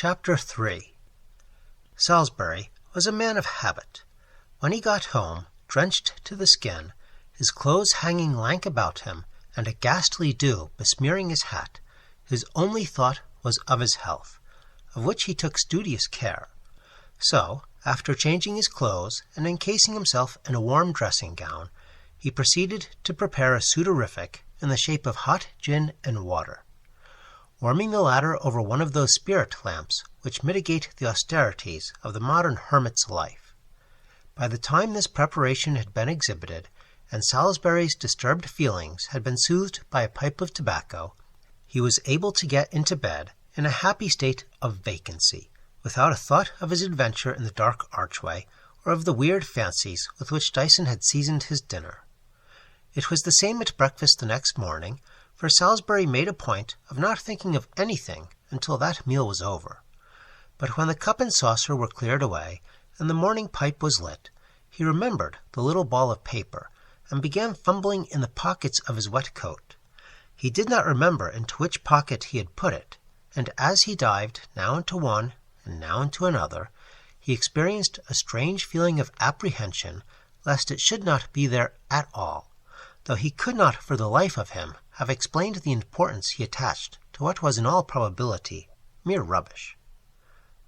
Chapter 3 Salisbury was a man of habit. When he got home, drenched to the skin, his clothes hanging lank about him, and a ghastly dew besmearing his hat, his only thought was of his health, of which he took studious care. So, after changing his clothes and encasing himself in a warm dressing-gown, he proceeded to prepare a sudorific in the shape of hot gin and water. Warming the latter over one of those spirit lamps which mitigate the austerities of the modern hermit's life. By the time this preparation had been exhibited, and Salisbury's disturbed feelings had been soothed by a pipe of tobacco, he was able to get into bed in a happy state of vacancy, without a thought of his adventure in the dark archway, or of the weird fancies with which Dyson had seasoned his dinner. It was the same at breakfast the next morning, for Salisbury made a point of not thinking of anything until that meal was over. But when the cup and saucer were cleared away, and the morning pipe was lit, he remembered the little ball of paper, and began fumbling in the pockets of his wet coat. He did not remember into which pocket he had put it, and as he dived now into one and now into another, he experienced a strange feeling of apprehension lest it should not be there at all, though he could not for the life of him have explained the importance he attached to what was in all probability mere rubbish.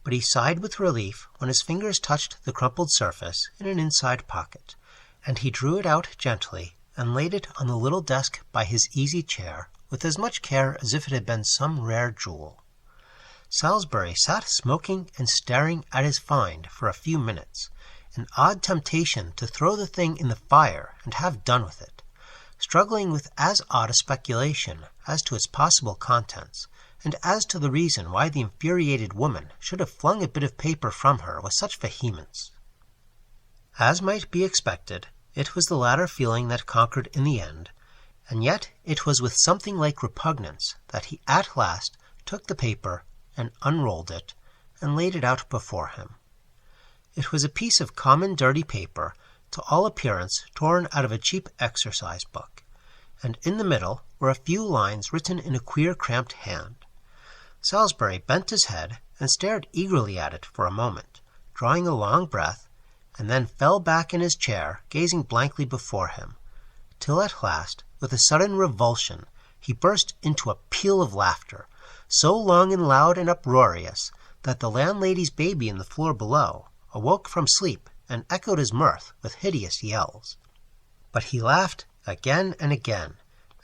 But he sighed with relief when his fingers touched the crumpled surface in an inside pocket, and he drew it out gently and laid it on the little desk by his easy chair with as much care as if it had been some rare jewel. Salisbury sat smoking and staring at his find for a few minutes, an odd temptation to throw the thing in the fire and have done with it, struggling with as odd a speculation as to its possible contents, and as to the reason why the infuriated woman should have flung a bit of paper from her with such vehemence. As might be expected, it was the latter feeling that conquered in the end, and yet it was with something like repugnance that he at last took the paper and unrolled it, and laid it out before him. It was a piece of common dirty paper, to all appearance torn out of a cheap exercise book, and in the middle were a few lines written in a queer cramped hand. Salisbury bent his head and stared eagerly at it for a moment, drawing a long breath, and then fell back in his chair, gazing blankly before him, till at last, with a sudden revulsion, he burst into a peal of laughter, so long and loud and uproarious that the landlady's baby in the floor below awoke from sleep and echoed his mirth with hideous yells. But he laughed again and again,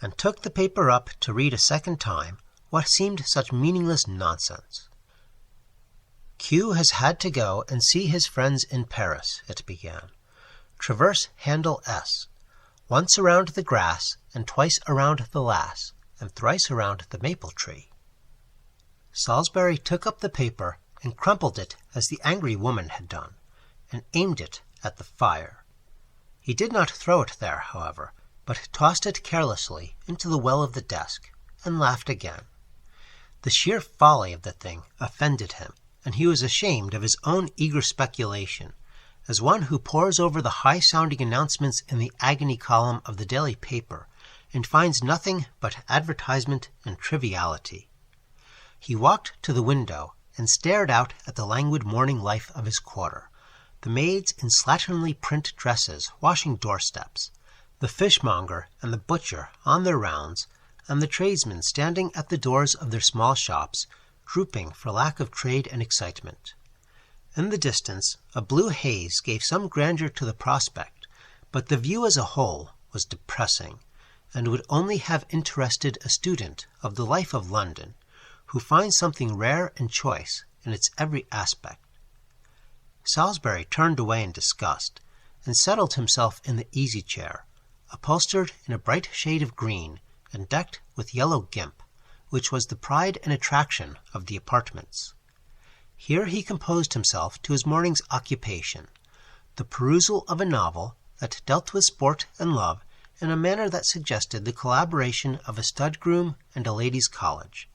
and took the paper up to read a second time what seemed such meaningless nonsense. Q has had to go and see his friends in Paris, it began. Traverse handle S. Once around the grass, and twice around the lass, and thrice around the maple tree. Salisbury took up the paper and crumpled it as the angry woman had done, and aimed it at the fire. He did not throw it there, however, but tossed it carelessly into the well of the desk, and laughed again. The sheer folly of the thing offended him, and he was ashamed of his own eager speculation, as one who pores over the high-sounding announcements in the agony column of the daily paper, and finds nothing but advertisement and triviality. He walked to the window and stared out at the languid morning life of his quarter, the maids in slatternly print dresses washing doorsteps, the fishmonger and the butcher on their rounds, and the tradesmen standing at the doors of their small shops, drooping for lack of trade and excitement. In the distance, a blue haze gave some grandeur to the prospect, but the view as a whole was depressing, and would only have interested a student of the life of London, who finds something rare and choice in its every aspect. Salisbury turned away in disgust, and settled himself in the easy-chair, upholstered in a bright shade of green, and decked with yellow gimp, which was the pride and attraction of the apartments. Here he composed himself to his morning's occupation, the perusal of a novel that dealt with sport and love in a manner that suggested the collaboration of a stud-groom and a ladies' college.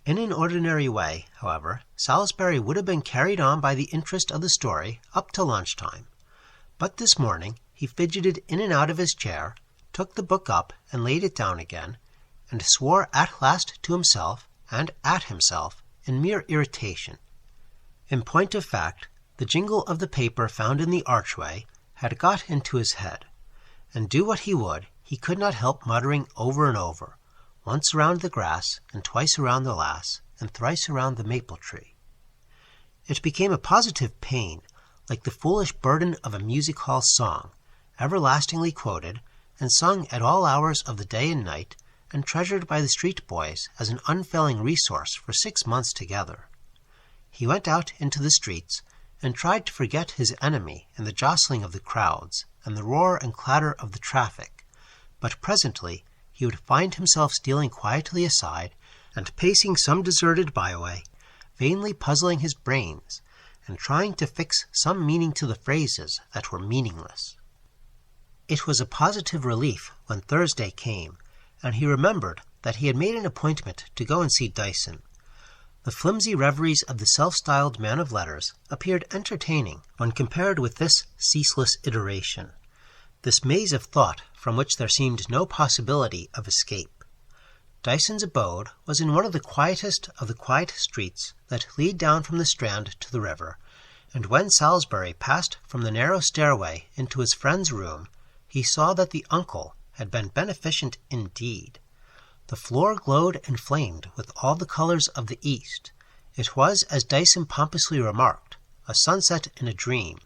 In an ordinary way, however, Salisbury would have been carried on by the interest of the story up to lunchtime. But this morning he fidgeted in and out of his chair, took the book up and laid it down again, and swore at last to himself and at himself in mere irritation. In point of fact, the jingle of the paper found in the archway had got into his head, and do what he would, he could not help muttering over and over, once around the grass, and twice around the lass, and thrice around the maple tree. It became a positive pain, like the foolish burden of a music-hall song, everlastingly quoted, and sung at all hours of the day and night, and treasured by the street boys as an unfailing resource for 6 months together. He went out into the streets, and tried to forget his enemy in the jostling of the crowds, and the roar and clatter of the traffic, but presently he would find himself stealing quietly aside, and pacing some deserted byway, vainly puzzling his brains, and trying to fix some meaning to the phrases that were meaningless. It was a positive relief when Thursday came, and he remembered that he had made an appointment to go and see Dyson. The flimsy reveries of the self-styled man of letters appeared entertaining when compared with this ceaseless iteration, this maze of thought from which there seemed no possibility of escape. Dyson's abode was in one of the quietest of the quiet streets that lead down from the Strand to the river, and when Salisbury passed from the narrow stairway into his friend's room, he saw that the uncle had been beneficent indeed. The floor glowed and flamed with all the colors of the East. It was, as Dyson pompously remarked, a sunset in a dream,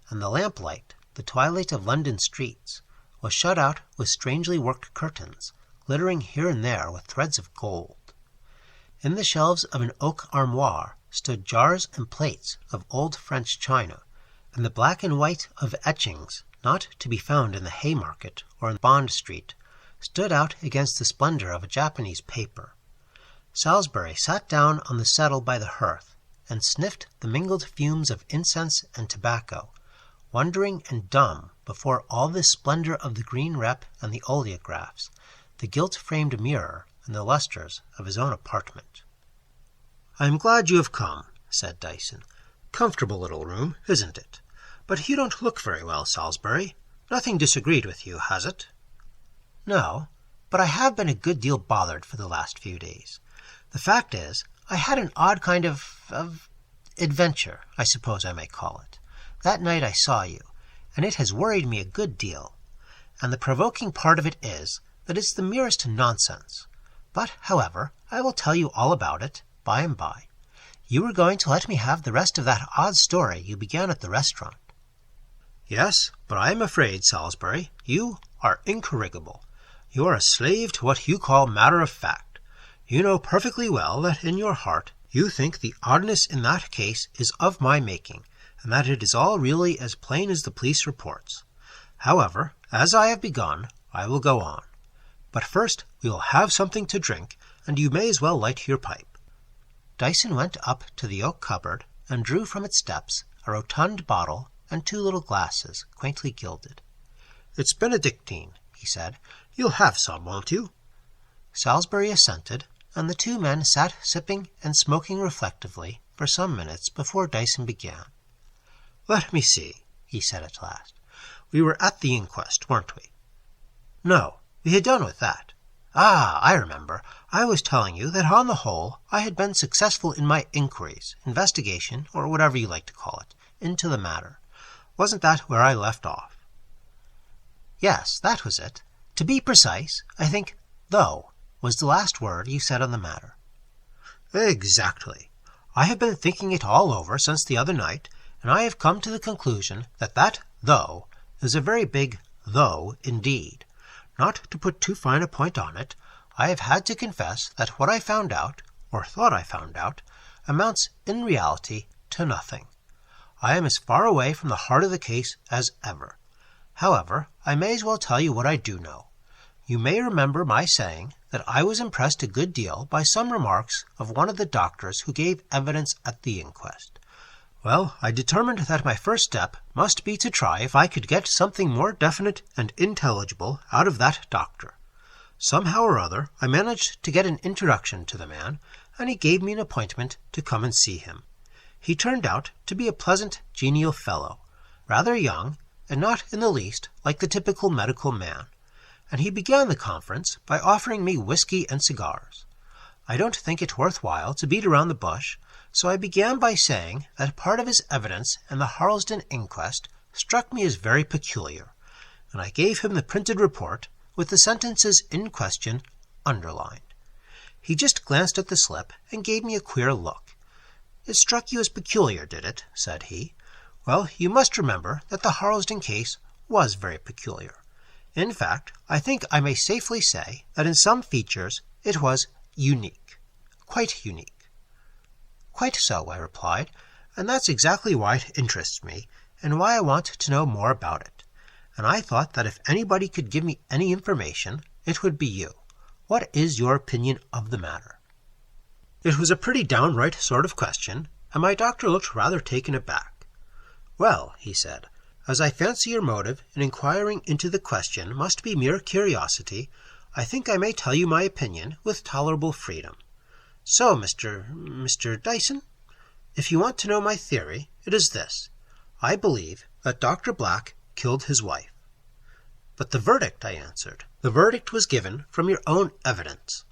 and the lamplight, the twilight of London streets, was shut out with strangely worked curtains, glittering here and there with threads of gold. In the shelves of an oak armoire stood jars and plates of old French china, and the black and white of etchings, not to be found in the Haymarket or in Bond Street, stood out against the splendor of a Japanese paper. Salisbury sat down on the settle by the hearth, and sniffed the mingled fumes of incense and tobacco, wondering and dumb before all this splendor of the green rep and the oleographs, the gilt-framed mirror, and the lustres of his own apartment. "I am glad you have come," said Dyson. "Comfortable little room, isn't it? But you don't look very well, Salisbury. Nothing disagreed with you, has it?" "No, but I have been a good deal bothered for the last few days. The fact is, I had an odd kind of adventure, I suppose I may call it, that night I saw you, and it has worried me a good deal. And the provoking part of it is that it's the merest nonsense. But, however, I will tell you all about it by and by. You were going to let me have the rest of that odd story you began at the restaurant." "Yes, but I am afraid, Salisbury, you are incorrigible. You are a slave to what you call matter of fact. You know perfectly well that in your heart you think the oddness in that case is of my making, and that it is all really as plain as the police reports. However, as I have begun, I will go on. But first we will have something to drink, and you may as well light your pipe." Dyson went up to the oak cupboard and drew from its depths a rotund bottle and 2 little glasses, quaintly gilded. "It's Benedictine," he said. "You'll have some, won't you?" Salisbury assented, and the 2 men sat sipping and smoking reflectively for some minutes before Dyson began. "Let me see," he said at last. "We were at the inquest, weren't we?" "No, we had done with that. Ah, I remember. I was telling you that on the whole I had been successful in my inquiries, investigation, or whatever you like to call it, into the matter. Wasn't that where I left off?" "Yes, that was it. To be precise, I think 'though' was the last word you said on the matter." "Exactly. I have been thinking it all over since the other night, and I have come to the conclusion that that 'though' is a very big 'though' indeed. Not to put too fine a point on it, I have had to confess that what I found out, or thought I found out, amounts in reality to nothing. I am as far away from the heart of the case as ever. However, I may as well tell you what I do know. You may remember my saying that I was impressed a good deal by some remarks of one of the doctors who gave evidence at the inquest. Well, I determined that my first step must be to try if I could get something more definite and intelligible out of that doctor. Somehow or other I managed to get an introduction to the man, and he gave me an appointment to come and see him. He turned out to be a pleasant, genial fellow, rather young, and not in the least like the typical medical man, and he began the conference by offering me whiskey and cigars. I don't think it worthwhile to beat around the bush, so I began by saying that part of his evidence in the Harlesden inquest struck me as very peculiar, and I gave him the printed report with the sentences in question underlined. He just glanced at the slip and gave me a queer look. "It struck you as peculiar, did it?" said he. "Well, you must remember that the Harlesden case was very peculiar. In fact, I think I may safely say that in some features it was unique. Quite unique." "Quite so," I replied, "and that's exactly why it interests me, and why I want to know more about it. And I thought that if anybody could give me any information, it would be you. What is your opinion of the matter?" It was a pretty downright sort of question, and my doctor looked rather taken aback. "Well," he said, "as I fancy your motive in inquiring into the question must be mere curiosity, I think I may tell you my opinion with tolerable freedom. So, Mr. Dyson, if you want to know my theory, it is this. I believe that Dr. Black killed his wife." "But the verdict," I answered. "The verdict was given from your own evidence."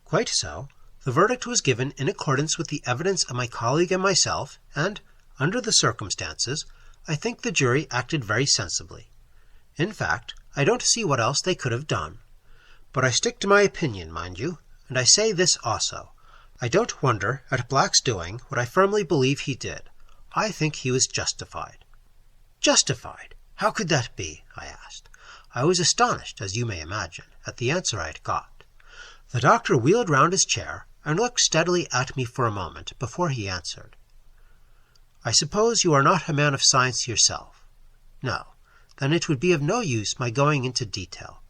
"Quite so. The verdict was given in accordance with the evidence of my colleague and myself, and, under the circumstances, I think the jury acted very sensibly. In fact, I don't see what else they could have done. But I stick to my opinion, mind you, and I say this also. I don't wonder at Black's doing what I firmly believe he did. I think he was justified." "Justified? How could that be?" I asked. I was astonished, as you may imagine, at the answer I had got. The doctor wheeled round his chair and looked steadily at me for a moment before he answered. "I suppose you are not a man of science yourself?" "No. Then it would be of no use my going into detail.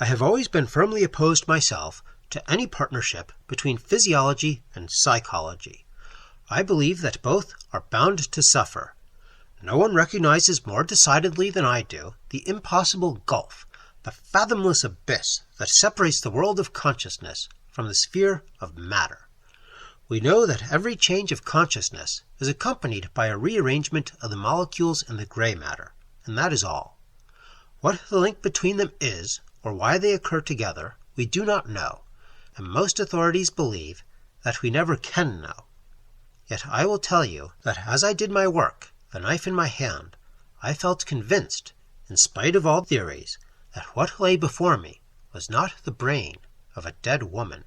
I have always been firmly opposed myself to any partnership between physiology and psychology. I believe that both are bound to suffer. No one recognizes more decidedly than I do the impossible gulf, the fathomless abyss that separates the world of consciousness from the sphere of matter. We know that every change of consciousness is accompanied by a rearrangement of the molecules in the gray matter, and that is all. What the link between them is, or why they occur together, we do not know, and most authorities believe that we never can know. Yet I will tell you that as I did my work, the knife in my hand, I felt convinced, in spite of all theories, that what lay before me was not the brain of a dead woman,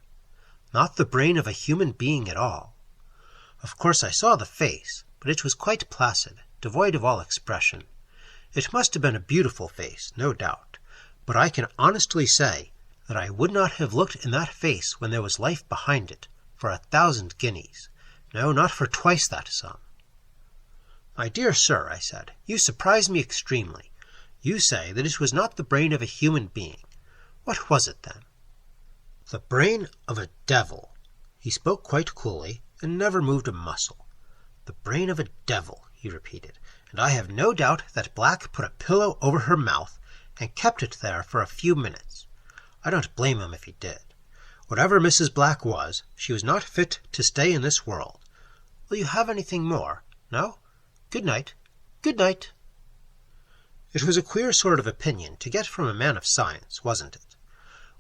not the brain of a human being at all. Of course I saw the face, but it was quite placid, devoid of all expression. It must have been a beautiful face, no doubt, but I can honestly say that I would not have looked in that face when there was life behind it for 1,000 guineas, no, not for twice that sum." "My dear sir," I said, "you surprise me extremely. You say that it was not the brain of a human being. What was it then?" "The brain of a devil." He spoke quite coolly, and never moved a muscle. "The brain of a devil," he repeated, "and I have no doubt that Black put a pillow over her mouth and kept it there for a few minutes. I don't blame him if he did. Whatever Mrs. Black was, she was not fit to stay in this world. Will you have anything more? No? Good night. Good night." It was a queer sort of opinion to get from a man of science, wasn't it?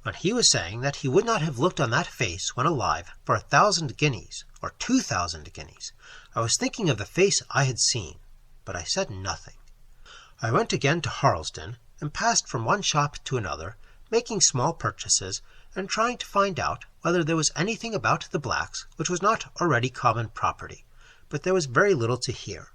When he was saying that he would not have looked on that face when alive for 1,000 guineas, or 2,000 guineas, I was thinking of the face I had seen, but I said nothing. I went again to Harlesden, and passed from one shop to another, making small purchases, and trying to find out whether there was anything about the Blacks which was not already common property, but there was very little to hear.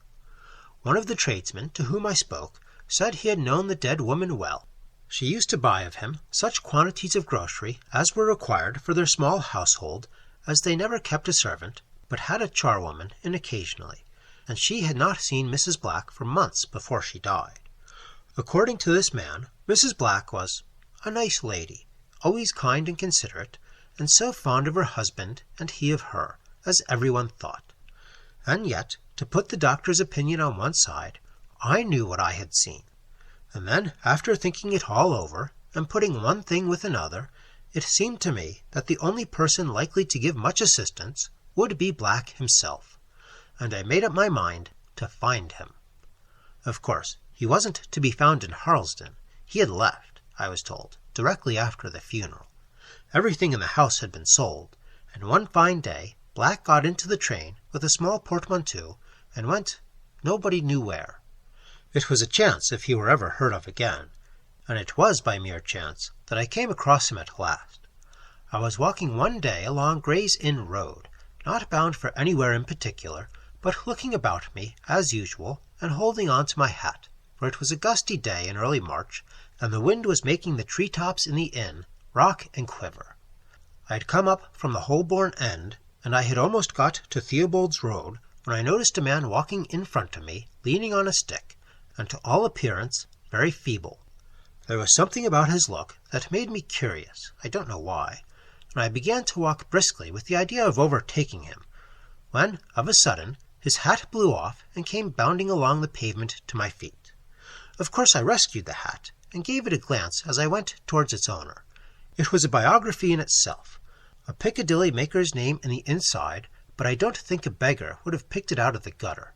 One of the tradesmen to whom I spoke said he had known the dead woman well. She used to buy of him such quantities of grocery as were required for their small household, as they never kept a servant, but had a charwoman in occasionally, and she had not seen Mrs. Black for months before she died. According to this man, Mrs. Black was a nice lady, always kind and considerate, and so fond of her husband and he of her, as everyone thought. And yet, to put the doctor's opinion on one side, I knew what I had seen. And then, after thinking it all over, and putting one thing with another, it seemed to me that the only person likely to give much assistance would be Black himself, and I made up my mind to find him. Of course, he wasn't to be found in Harlesden. He had left, I was told, directly after the funeral. Everything in the house had been sold, and one fine day Black got into the train with a small portmanteau and went nobody knew where. It was a chance if he were ever heard of again, and it was by mere chance that I came across him at last. I was walking one day along Gray's Inn Road, not bound for anywhere in particular, but looking about me, as usual, and holding on to my hat, for it was a gusty day in early March, and the wind was making the tree-tops in the inn rock and quiver. I had come up from the Holborn end, and I had almost got to Theobald's Road, when I noticed a man walking in front of me, leaning on a stick, and to all appearance very feeble. There was something about his look that made me curious, I don't know why, and I began to walk briskly with the idea of overtaking him, when, of a sudden, his hat blew off and came bounding along the pavement to my feet. Of course I rescued the hat, and gave it a glance as I went towards its owner. It was a biography in itself, a Piccadilly maker's name in the inside, but I don't think a beggar would have picked it out of the gutter.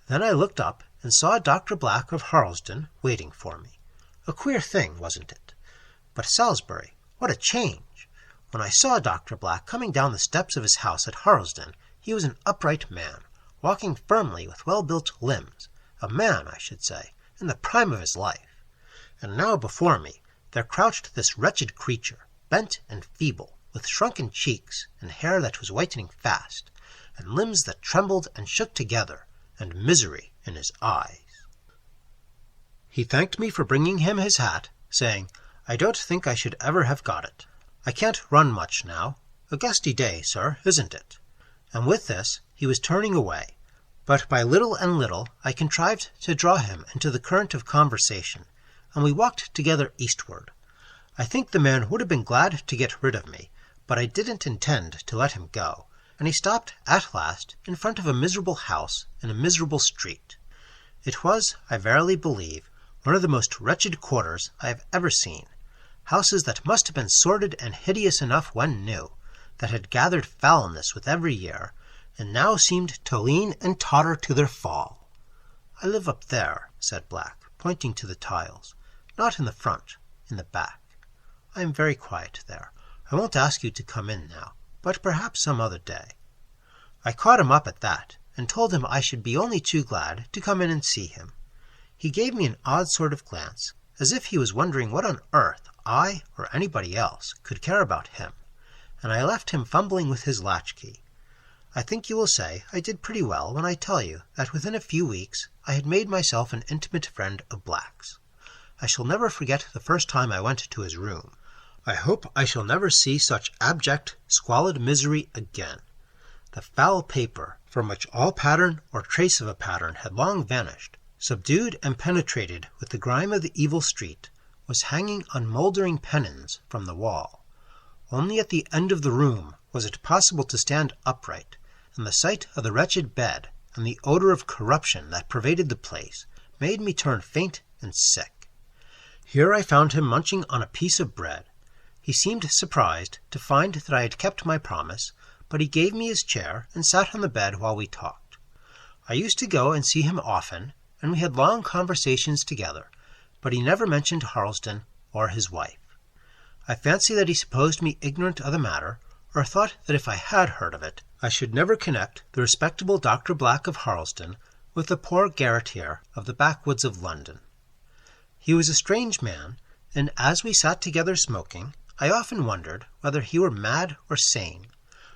Then I looked up and saw Dr. Black of Harlesden waiting for me. A queer thing, wasn't it? But Salisbury, what a change! When I saw Dr. Black coming down the steps of his house at Harlesden, he was an upright man, walking firmly with well-built limbs, a man, I should say, in the prime of his life. And now before me there crouched this wretched creature, bent and feeble, with shrunken cheeks and hair that was whitening fast, and limbs that trembled and shook together, and misery in his eyes. He thanked me for bringing him his hat, saying, "I don't think I should ever have got it. I can't run much now. A gusty day, sir, isn't it?" And with this he was turning away, but by little and little I contrived to draw him into the current of conversation, and we walked together eastward. I think the man would have been glad to get rid of me, but I didn't intend to let him go, and he stopped at last in front of a miserable house in a miserable street. It was, I verily believe, one of the most wretched quarters I have ever seen. Houses that must have been sordid and hideous enough when new, that had gathered foulness with every year, and now seemed to lean and totter to their fall. "I live up there," said Black, pointing to the tiles. "Not in the front, in the back. I am very quiet there. I won't ask you to come in now, but perhaps some other day." I caught him up at that, and told him I should be only too glad to come in and see him. He gave me an odd sort of glance, as if he was wondering what on earth I, or anybody else, could care about him, and I left him fumbling with his latchkey. I think you will say I did pretty well when I tell you that within a few weeks I had made myself an intimate friend of Black's. I shall never forget the first time I went to his room. I hope I shall never see such abject, squalid misery again. The foul paper, from which all pattern or trace of a pattern had long vanished, subdued and penetrated with the grime of the evil street, was hanging on mouldering pennons from the wall. Only at the end of the room was it possible to stand upright, and the sight of the wretched bed and the odor of corruption that pervaded the place made me turn faint and sick. Here I found him munching on a piece of bread. He seemed surprised to find that I had kept my promise, but he gave me his chair and sat on the bed while we talked. I used to go and see him often, and we had long conversations together, but he never mentioned Harlesden or his wife. I fancy that he supposed me ignorant of the matter, or thought that if I had heard of it, I should never connect the respectable Dr. Black of Harlesden with the poor garretteer of the backwoods of London. He was a strange man, and as we sat together smoking, I often wondered whether he were mad or sane,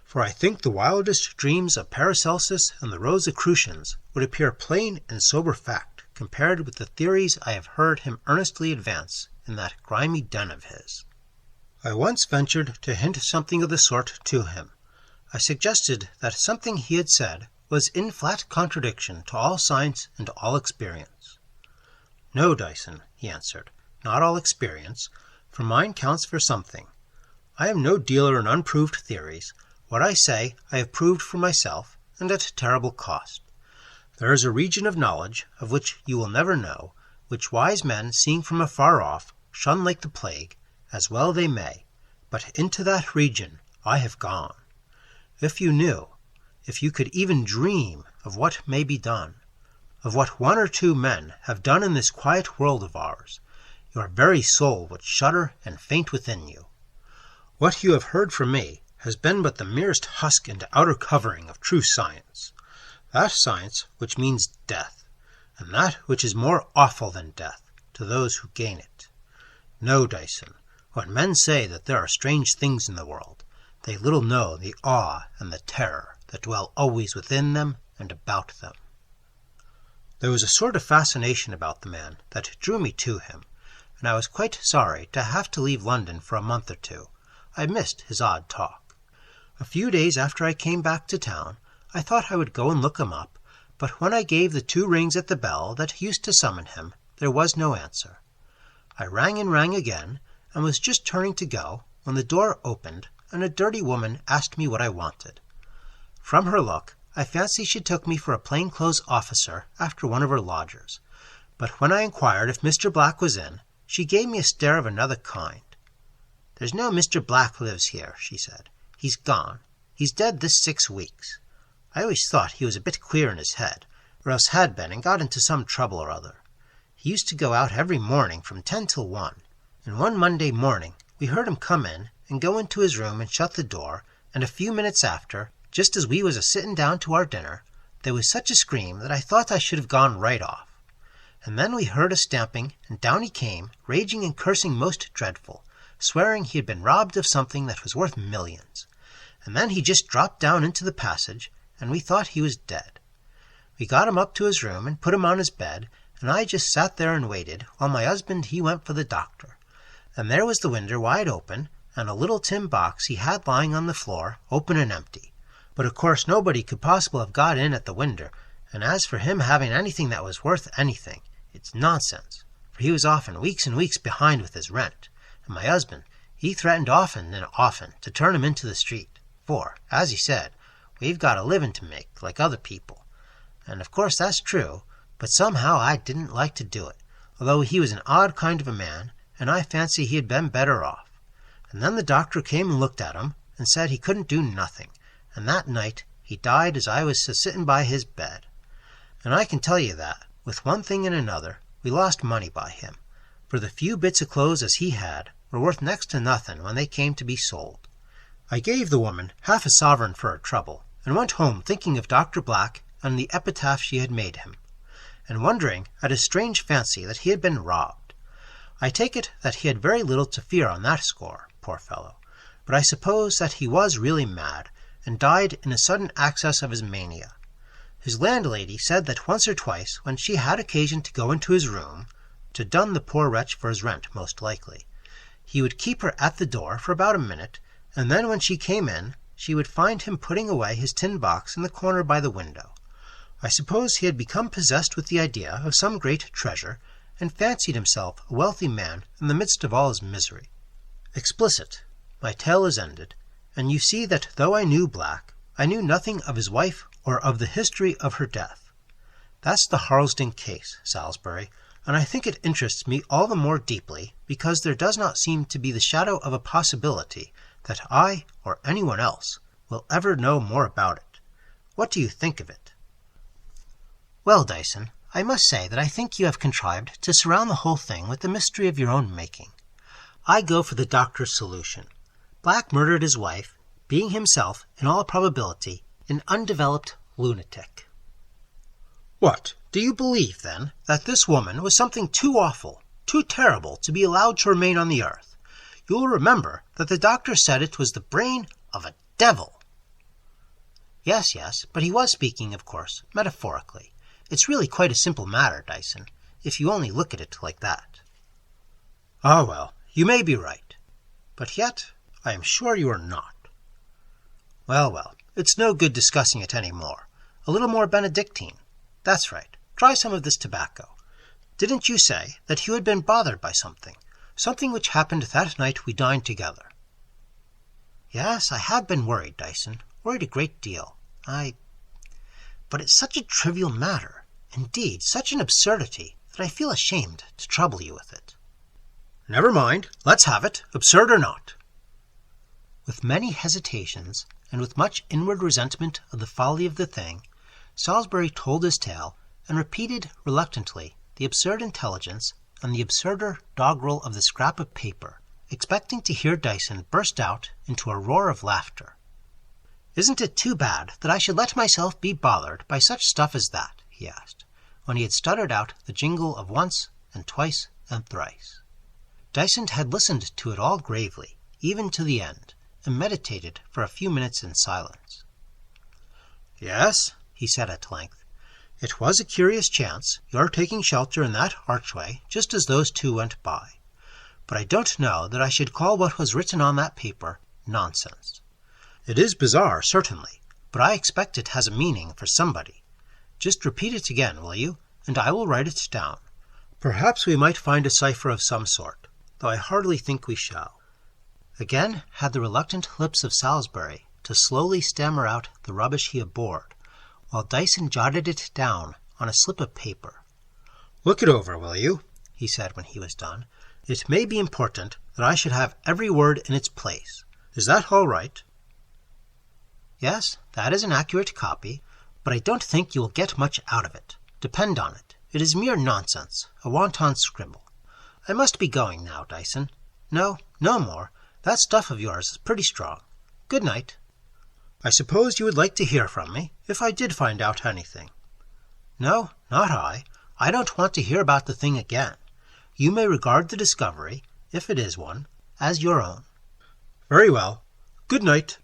for I think the wildest dreams of Paracelsus and the Rosicrucians would appear plain and sober fact compared with the theories I have heard him earnestly advance in that grimy den of his. I once ventured to hint something of the sort to him. I suggested that something he had said was in flat contradiction to all science and all experience. "No, Dyson," he answered, "not all experience, for mine counts for something. I am no dealer in unproved theories. What I say I have proved for myself, and at terrible cost. There is a region of knowledge of which you will never know, which wise men, seeing from afar off, shun like the plague, as well they may, but into that region I have gone. If you knew, if you could even dream of what may be done, of what one or two men have done in this quiet world of ours, your very soul would shudder and faint within you. What you have heard from me has been but the merest husk and outer covering of true science, that science which means death, and that which is more awful than death to those who gain it. No, Dyson, when men say that there are strange things in the world, they little know the awe and the terror that dwell always within them and about them. There was a sort of fascination about the man that drew me to him, and I was quite sorry to have to leave London for a month or two. I missed his odd talk. A few days after I came back to town, I thought I would go and look him up, but when I gave the 2 rings at the bell that used to summon him, there was no answer. I rang and rang again, and was just turning to go, when the door opened, and a dirty woman asked me what I wanted. From her look, I fancy she took me for a plain-clothes officer after one of her lodgers, but when I inquired if Mr. Black was in, she gave me a stare of another kind. "There's no Mr. Black lives here," she said. "He's gone. He's dead this 6 weeks. I always thought he was a bit queer in his head, or else had been and got into some trouble or other. He used to go out every morning from 10 till 1, and one Monday morning we heard him come in and go into his room and shut the door, and a few minutes after, just as we was a-sitting down to our dinner, there was such a scream that I thought I should have gone right off. And then we heard a stamping, and down he came, raging and cursing most dreadful, swearing he had been robbed of something that was worth millions. And then he just dropped down into the passage, and we thought he was dead. We got him up to his room and put him on his bed, and I just sat there and waited, while my husband he went for the doctor. And there was the window wide open, and a little tin box he had lying on the floor, open and empty. But of course nobody could possibly have got in at the window, and as for him having anything that was worth anything, it's nonsense, for he was often weeks and weeks behind with his rent, and my husband, he threatened often and often to turn him into the street, for, as he said, we've got a living to make, like other people. And of course that's true, but somehow I didn't like to do it, although he was an odd kind of a man, and I fancy he had been better off. And then the doctor came and looked at him, and said he couldn't do nothing, and that night he died as I was sitting by his bed. And I can tell you that, with one thing and another, we lost money by him, for the few bits of clothes as he had were worth next to nothing when they came to be sold. I gave the woman half a sovereign for her trouble, and went home thinking of Dr. Black and the epitaph she had made him, and wondering at his strange fancy that he had been robbed. I take it that he had very little to fear on that score, poor fellow, but I suppose that he was really mad, and died in a sudden access of his mania. His landlady said that once or twice, when she had occasion to go into his room, to dun the poor wretch for his rent most likely, he would keep her at the door for about a minute, and then when she came in, she would find him putting away his tin box in the corner by the window. I suppose he had become possessed with the idea of some great treasure, and fancied himself a wealthy man in the midst of all his misery. Explicit, my tale is ended, and you see that though I knew Black, I knew nothing of his wife or of the history of her death. That's the Harlesden case, Salisbury, and I think it interests me all the more deeply because there does not seem to be the shadow of a possibility that I, or anyone else, will ever know more about it. What do you think of it? Well, Dyson, I must say that I think you have contrived to surround the whole thing with the mystery of your own making. I go for the doctor's solution. Black murdered his wife, being himself, in all probability, an undeveloped lunatic. What, do you believe, then, that this woman was something too awful, too terrible to be allowed to remain on the earth? You will remember that the doctor said it was the brain of a devil. Yes, but he was speaking, of course, metaphorically. It's really quite a simple matter, Dyson, if you only look at it like that. Ah, well, you may be right. But yet, I am sure you are not. Well, it's no good discussing it any more. A little more Benedictine. That's right. Try some of this tobacco. Didn't you say that you had been bothered by something which happened that night we dined together? Yes, I have been worried, Dyson. Worried a great deal. But it's such a trivial matter, indeed, such an absurdity, that I feel ashamed to trouble you with it. Never mind. Let's have it, absurd or not. With many hesitations, and with much inward resentment of the folly of the thing, Salisbury told his tale, and repeated reluctantly the absurd intelligence and the absurder doggerel of the scrap of paper, expecting to hear Dyson burst out into a roar of laughter. "Isn't it too bad that I should let myself be bothered by such stuff as that?" he asked, when he had stuttered out the jingle of once and twice and thrice. Dyson had listened to it all gravely, even to the end, and meditated for a few minutes in silence. "Yes," he said at length, "it was a curious chance, your taking shelter in that archway just as those two went by. But I don't know that I should call what was written on that paper nonsense. It is bizarre, certainly, but I expect it has a meaning for somebody. Just repeat it again, will you, and I will write it down. Perhaps we might find a cipher of some sort, though I hardly think we shall." Again had the reluctant lips of Salisbury to slowly stammer out the rubbish he abhorred, while Dyson jotted it down on a slip of paper. "Look it over, will you?" he said when he was done. "It may be important that I should have every word in its place. Is that all right?" "Yes, that is an accurate copy, but I don't think you will get much out of it. Depend on it, it is mere nonsense, a wanton scribble. I must be going now, Dyson. No more. That stuff of yours is pretty strong. Good night." "I suppose you would like to hear from me, if I did find out anything." "No, not I. I don't want to hear about the thing again. You may regard the discovery, if it is one, as your own." "Very well. Good night."